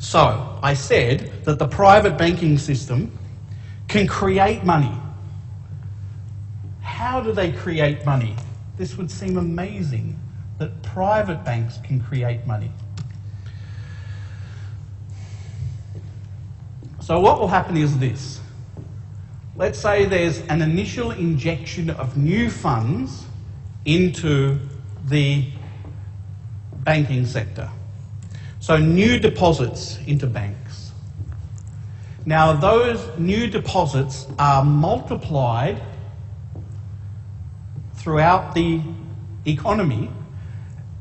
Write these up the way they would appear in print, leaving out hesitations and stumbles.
So, I said that the private banking system can create money. How do they create money? This would seem amazing, that private banks can create money. So what will happen is this. Let's say there's an initial injection of new funds into the banking sector. So new deposits into banks. Now those new deposits are multiplied throughout the economy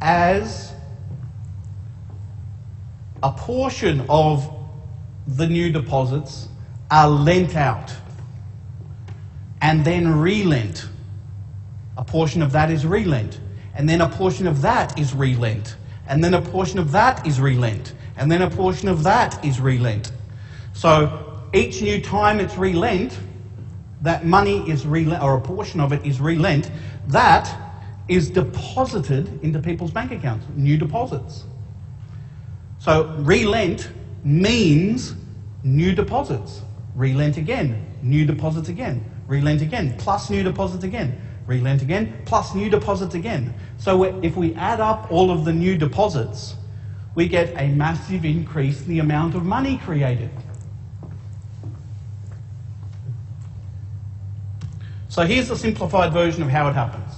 as a portion of the new deposits are lent out and then relent. A portion of that is relent, and then a portion of that is relent, and then a portion of that is relent, and then a portion of that is relent. So each new time it's relent, that money is relent, or a portion of it is relent, that is deposited into people's bank accounts, new deposits. So relent means new deposits. Relent again, new deposits again. Relent again, plus new deposits again. Relent again, plus new deposits again. So if we add up all of the new deposits, we get a massive increase in the amount of money created. So here's a simplified version of how it happens.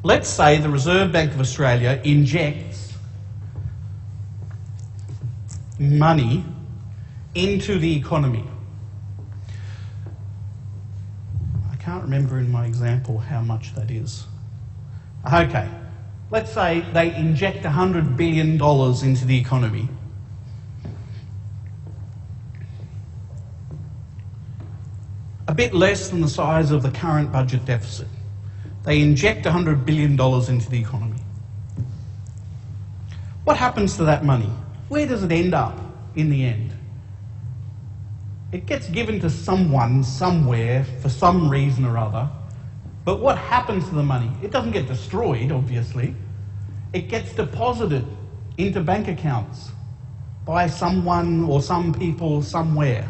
Let's say the Reserve Bank of Australia injects money into the economy. I can't remember in my example how much that is. Okay, let's say they inject $100 billion into the economy. A bit less than the size of the current budget deficit. They inject $100 billion into the economy. What happens to that money? Where does it end up in the end? It gets given to someone, somewhere, for some reason or other. But what happens to the money? It doesn't get destroyed, obviously. It gets deposited into bank accounts by someone or some people somewhere.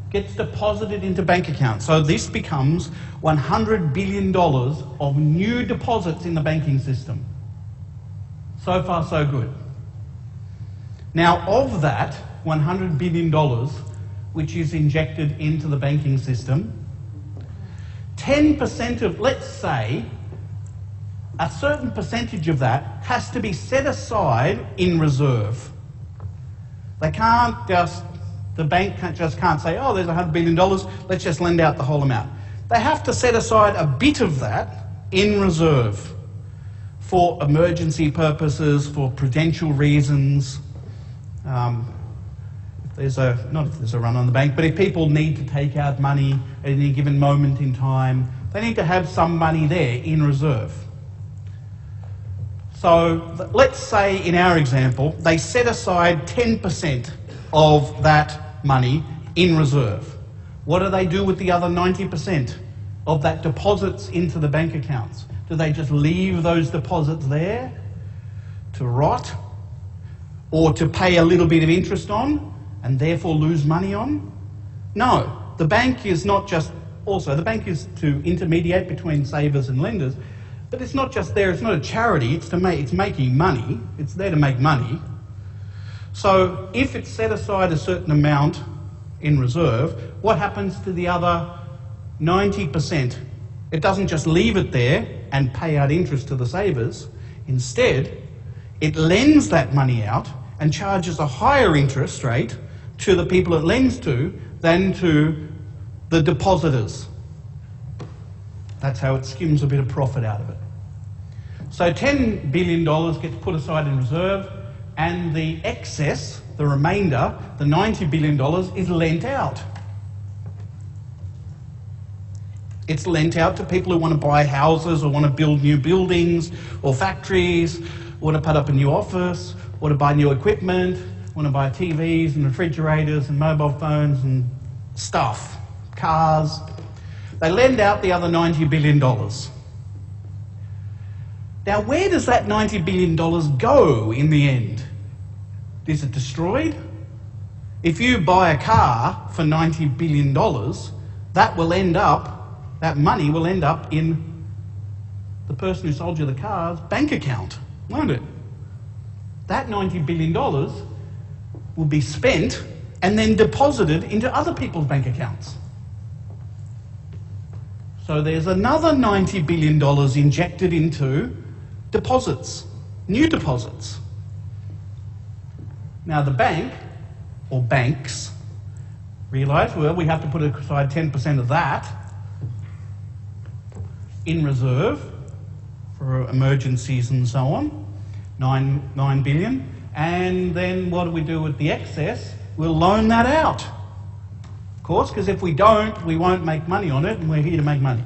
Gets deposited into bank accounts. So this becomes $100 billion of new deposits in the banking system. So far, so good. Now, of that $100 billion, which is injected into the banking system, 10% of, let's say, a certain percentage of that has to be set aside in reserve. They can't just, the bank can't say, oh, there's $100 billion, let's just lend out the whole amount. They have to set aside a bit of that in reserve for emergency purposes, for prudential reasons. Not if there's a run on the bank, but if people need to take out money at any given moment in time, they need to have some money there in reserve. So let's say in our example, they set aside 10% of that money in reserve. What do they do with the other 90% of that deposits into the bank accounts? Do they just leave those deposits there to rot or to pay a little bit of interest on and therefore lose money on? No, the bank is not just, also the bank is to intermediate between savers and lenders, but it's not just there, it's not a charity, it's making money, it's there to make money. So if it's set aside a certain amount in reserve, what happens to the other 90%? It doesn't just leave it there and pay out interest to the savers. Instead, it lends that money out and charges a higher interest rate to the people it lends to than to the depositors. That's how it skims a bit of profit out of it. So $10 billion gets put aside in reserve, and the excess, the remainder, the $90 billion, is lent out. It's lent out to people who want to buy houses or want to build new buildings or factories, want to put up a new office, want to buy new equipment, want to buy TVs and refrigerators and mobile phones and stuff, cars. They lend out the other $90 billion. Now, where does that $90 billion go in the end? Is it destroyed? If you buy a car for $90 billion, that money will end up in the person who sold you the car's bank account, won't it? That $90 billion will be spent and then deposited into other people's bank accounts. So there's another $90 billion injected into deposits, new deposits. Now the bank, or banks, realise, well, we have to put aside 10% of that in reserve for emergencies and so on, 9 billion, and then what do we do with the excess? We'll loan that out, of course, because if we don't, we won't make money on it, and we're here to make money.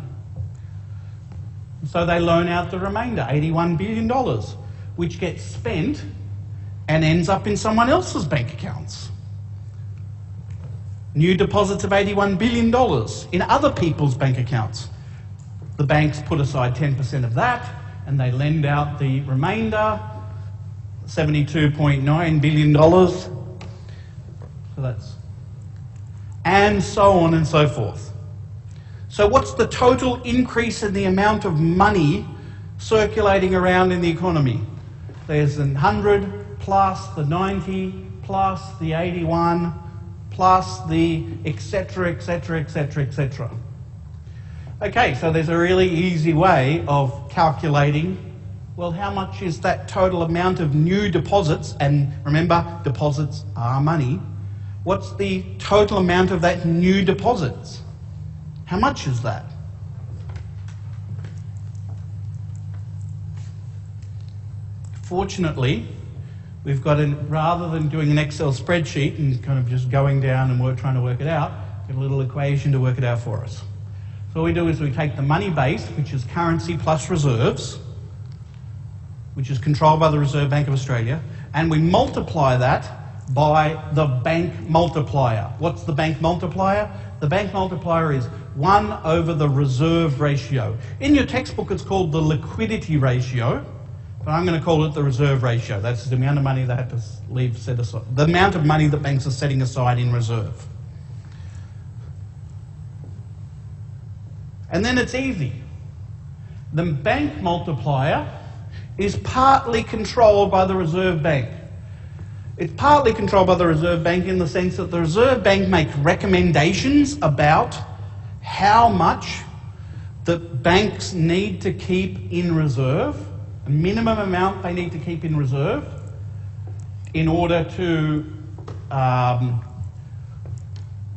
So they loan out the remainder, $81 billion, which gets spent and ends up in someone else's bank accounts. New deposits of $81 billion in other people's bank accounts. The banks put aside 10% of that, and they lend out the remainder, $72.9 billion. So that's, and so on and so forth. So what's the total increase in the amount of money circulating around in the economy? There's the 100 plus the 90 plus the 81 plus the etc, etc, etc, etc. Okay, so there's a really easy way of calculating, well, how much is that total amount of new deposits? And remember, deposits are money. What's the total amount of that new deposits? How much is that? Fortunately, we've got, rather than doing an Excel spreadsheet and kind of just going down and trying to work it out, we've got a little equation to work it out for us. So what we do is we take the money base, which is currency plus reserves, which is controlled by the Reserve Bank of Australia, and we multiply that by the bank multiplier. What's the bank multiplier? The bank multiplier is 1 over the reserve ratio. In your textbook it's called the liquidity ratio, but I'm going to call it the reserve ratio. That's the amount of money they have to leave set aside, the amount of money that banks are setting aside in reserve. And then it's easy. The bank multiplier is partly controlled by the Reserve Bank. It's partly controlled by the Reserve Bank in the sense that the Reserve Bank makes recommendations about how much the banks need to keep in reserve, a minimum amount they need to keep in reserve in order to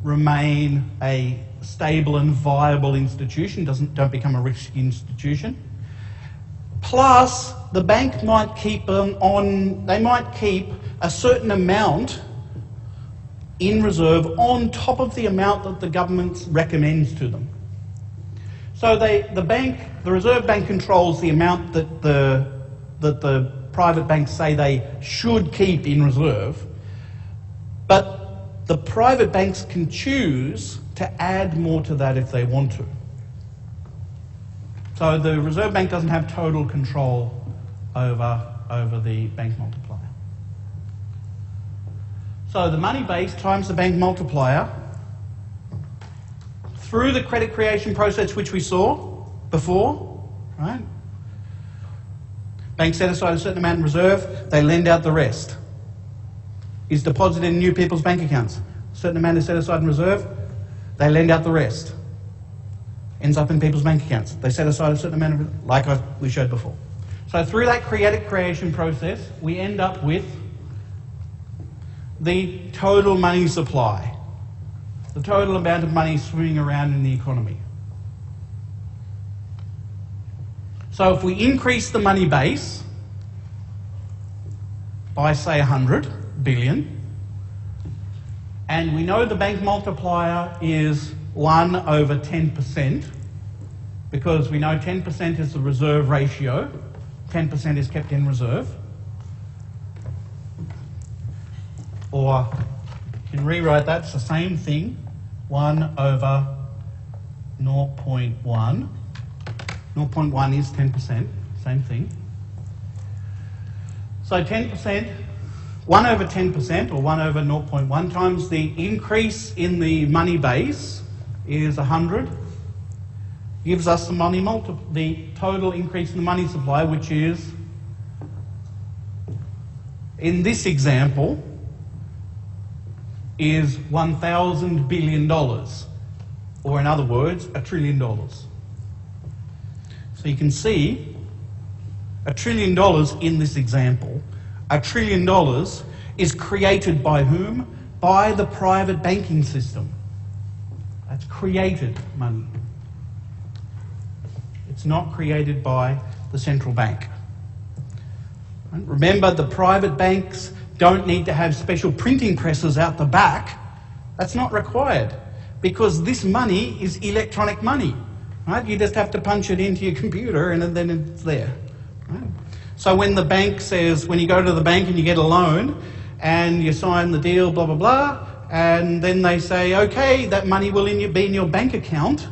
remain a stable and viable institution, don't become a risky institution. Plus, the bank might keep they might keep a certain amount in reserve on top of the amount that the government recommends to them. So the Reserve Bank controls the amount that the private banks say they should keep in reserve, but the private banks can choose to add more to that if they want to. So the Reserve Bank doesn't have total control over the bank multiplier. So the money base times the bank multiplier through the credit creation process which we saw before, right? Banks set aside a certain amount in reserve, they lend out the rest. Is deposited in new people's bank accounts. A certain amount is set aside in reserve, they lend out the rest. Ends up in people's bank accounts. They set aside a certain amount of, like we showed before. So through that credit creation process, we end up with the total money supply, the total amount of money swimming around in the economy. So if we increase the money base by, say, 100 billion, and we know the bank multiplier is 1 over 10%, because we know 10% is the reserve ratio, 10% is kept in reserve. Or you can rewrite that, it's the same thing, 1 over 0.1. 0.1 is 10%, same thing. So 10%, 1 over 10%, or 1 over 0.1 times the increase in the money base is 100, gives us the total increase in the money supply, which is, in this example, is $1,000 billion, or in other words, $1 trillion. So you can see $1 trillion in this example. $1 trillion is created by whom? By the private banking system. That's created money. It's not created by the central bank. Remember, the private banks don't need to have special printing presses out the back. That's not required, because this money is electronic money. Right? You just have to punch it into your computer and then it's there. Right? So when the bank says, when you go to the bank and you get a loan and you sign the deal, blah, blah, blah, and then they say, okay, that money will be in your bank account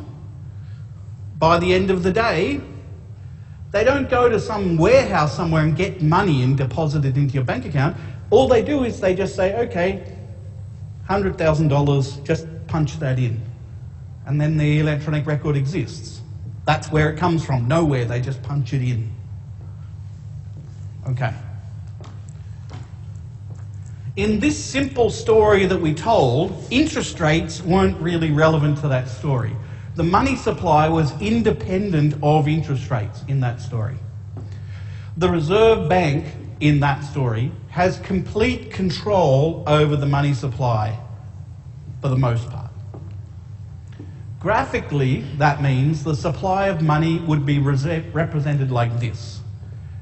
by the end of the day, they don't go to some warehouse somewhere and get money and deposit it into your bank account. All they do is they just say, okay, $100,000, just punch that in. And then the electronic record exists. That's where it comes from. Nowhere, they just punch it in. Okay. In this simple story that we told, interest rates weren't really relevant to that story. The money supply was independent of interest rates in that story. The Reserve Bank in that story has complete control over the money supply for the most part. Graphically, that means the supply of money would be represented like this.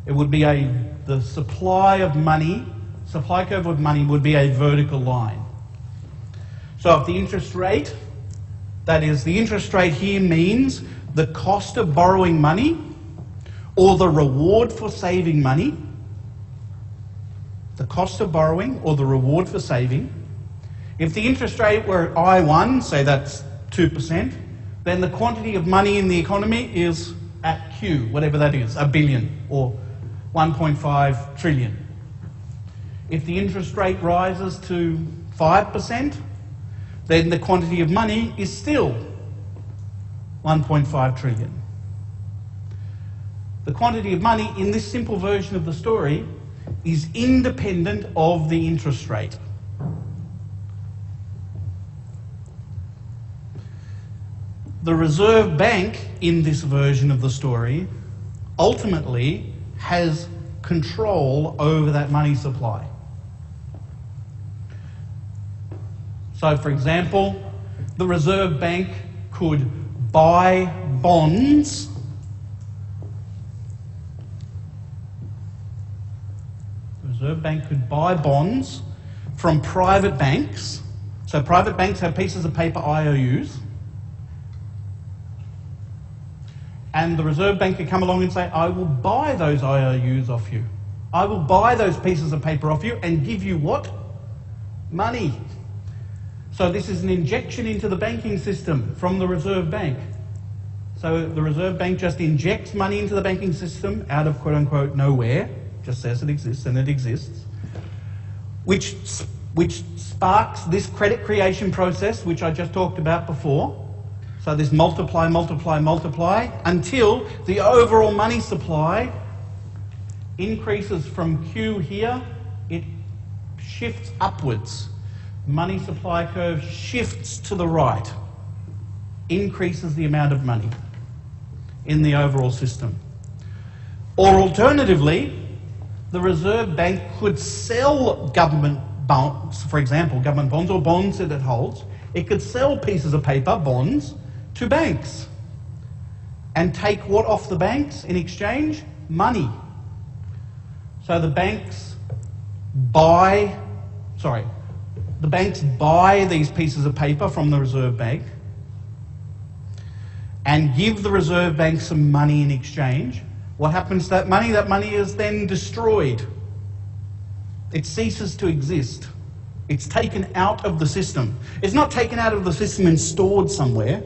It would be the supply curve of money would be a vertical line. So if the interest rate, that is, the interest rate here means the cost of borrowing money or the reward for saving money, the cost of borrowing or the reward for saving. If the interest rate were I1, say that's 2%, then the quantity of money in the economy is at Q, whatever that is, $1 billion or 1.5 trillion. If the interest rate rises to 5%, then the quantity of money is still 1.5 trillion. The quantity of money in this simple version of the story is independent of the interest rate. The Reserve Bank in this version of the story ultimately has control over that money supply. So, for example, the Reserve Bank could buy bonds from private banks. So private banks have pieces of paper, IOUs, and the Reserve Bank could come along and say, I will buy those IOUs off you. I will buy those pieces of paper off you and give you what? Money. So this is an injection into the banking system from the Reserve Bank. So the Reserve Bank just injects money into the banking system out of quote-unquote nowhere, just says it exists, and it exists, which sparks this credit creation process, which I just talked about before. So this multiply, multiply, multiply, until the overall money supply increases from Q here, it shifts upwards. Money supply curve shifts to the right, increases the amount of money in the overall system. Or alternatively, the Reserve Bank could sell government bonds, for example, government bonds or bonds that it holds. It could sell pieces of paper, bonds, to banks and take what off the banks in exchange? Money. So the banks buy these pieces of paper from the Reserve Bank and give the Reserve Bank some money in exchange. What happens to that money? That money is then destroyed. It ceases to exist. It's taken out of the system. It's not taken out of the system and stored somewhere.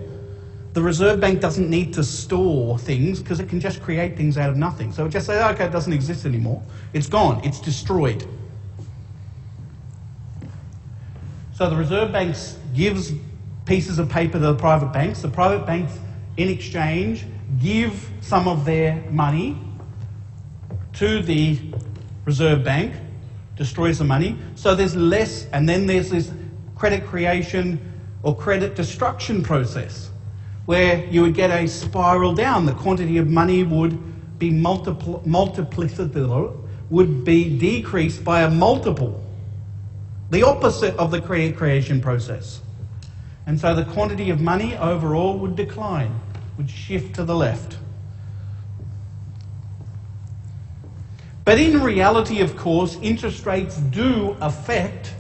the Reserve Bank doesn't need to store things because it can just create things out of nothing. So it just says, okay, it doesn't exist anymore. It's gone. It's destroyed. So the Reserve Bank gives pieces of paper to the private banks. The private banks, in exchange, give some of their money to the Reserve Bank, destroys the money. So there's less, and then there's this credit creation or credit destruction process where you would get a spiral down. The quantity of money would be would be decreased by a multiple. The opposite of the credit creation process. And so the quantity of money overall would decline, would shift to the left. But in reality, of course, interest rates do affect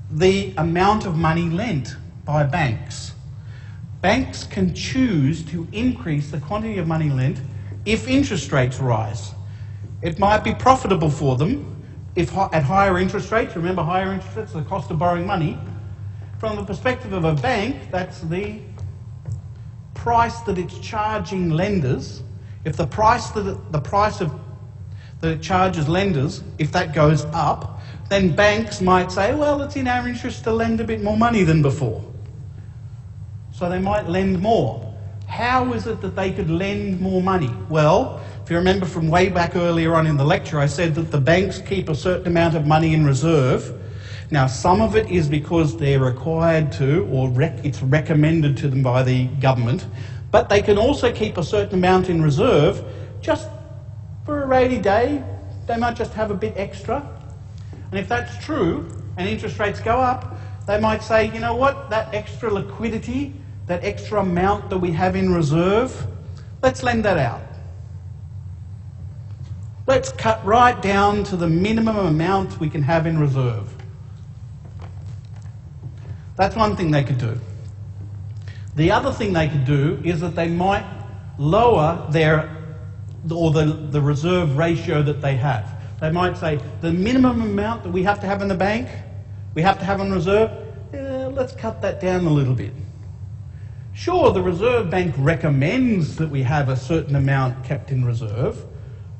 the amount of money lent by banks. Banks can choose to increase the quantity of money lent if interest rates rise. It might be profitable for them if at higher interest rates. Remember, higher interest rates are the cost of borrowing money. From the perspective of a bank, that's the price that it's charging lenders. If the price that it charges lenders, if that goes up, then banks might say, well, it's in our interest to lend a bit more money than before. So they might lend more. How is it that they could lend more money? Well, if you remember from way back earlier on in the lecture, I said that the banks keep a certain amount of money in reserve. Now, some of it is because they're required to, or it's recommended to them by the government, but they can also keep a certain amount in reserve just for a rainy day. They might just have a bit extra. And if that's true, and interest rates go up, they might say, you know what, that extra liquidity, that extra amount that we have in reserve, let's lend that out. Let's cut right down to the minimum amount we can have in reserve. That's one thing they could do. The other thing they could do is that they might lower the reserve ratio that they have. They might say, the minimum amount that we have to have in the bank, we have to have in reserve, let's cut that down a little bit. Sure, the Reserve Bank recommends that we have a certain amount kept in reserve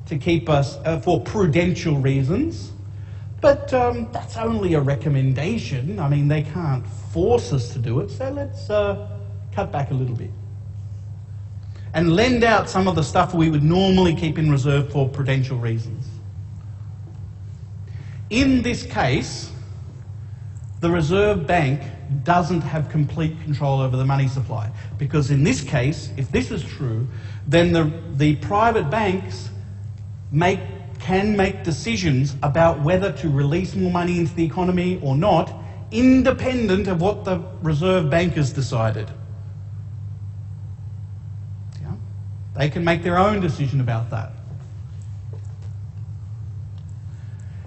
to keep us, for prudential reasons, but that's only a recommendation. I mean, they can't force us to do it, so let's cut back a little bit and lend out some of the stuff we would normally keep in reserve for prudential reasons. In this case, the Reserve Bank doesn't have complete control over the money supply, because in this case, if this is true, then the private banks can make decisions about whether to release more money into the economy or not, independent of what the Reserve Bank has decided. Yeah? They can make their own decision about that.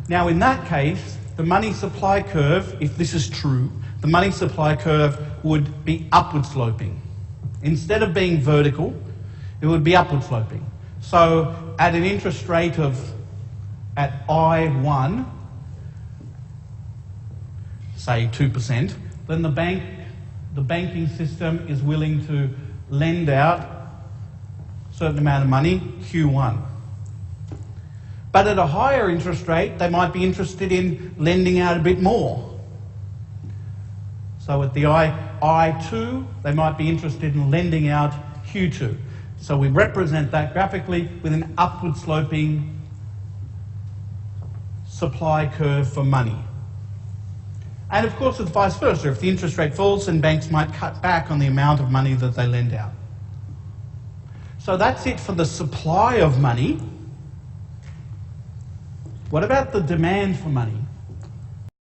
Now, in that case, the money supply curve, if this is true, the money supply curve would be upward sloping. Instead of being vertical, it would be upward sloping. So at an interest rate of, at I1, say 2%, then the banking system is willing to lend out a certain amount of money, Q1. But at a higher interest rate, they might be interested in lending out a bit more. So at the I2, they might be interested in lending out Q2. So we represent that graphically with an upward sloping supply curve for money. And of course, it's vice versa. If the interest rate falls, then banks might cut back on the amount of money that they lend out. So that's it for the supply of money. What about the demand for money?